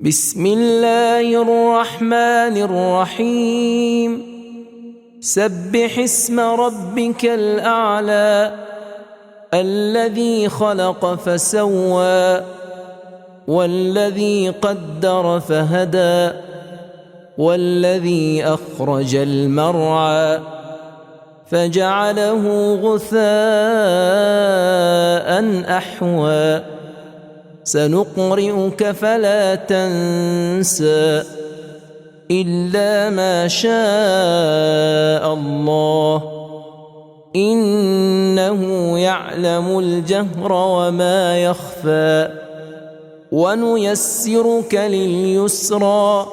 بسم الله الرحمن الرحيم سبح اسم ربك الأعلى الذي خلق فسوى والذي قدر فهدى والذي أخرج المرعى فجعله غثاء أحوى سنقرئك فلا تنسى إلا ما شاء الله إنه يعلم الجهر وما يخفى ونيسرك لليسرى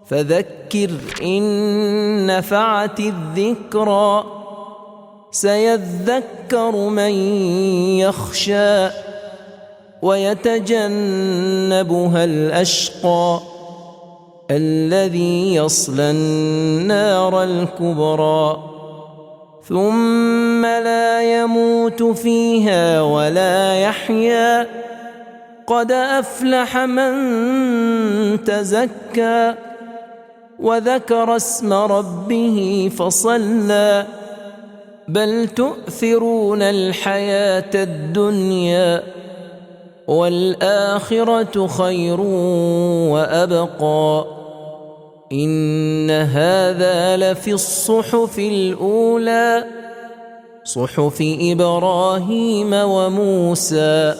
فذكر إن نفعت الذكرى سيذكر من يخشى ويتجنبها الأشقى الذي يصلى النار الكبرى ثم لا يموت فيها ولا يحيا قد أفلح من تزكى وذكر اسم ربه فصلى بل تؤثرون الحياة الدنيا والآخرة خير وأبقى إن هذا لفي الصحف الأولى صحف إبراهيم وموسى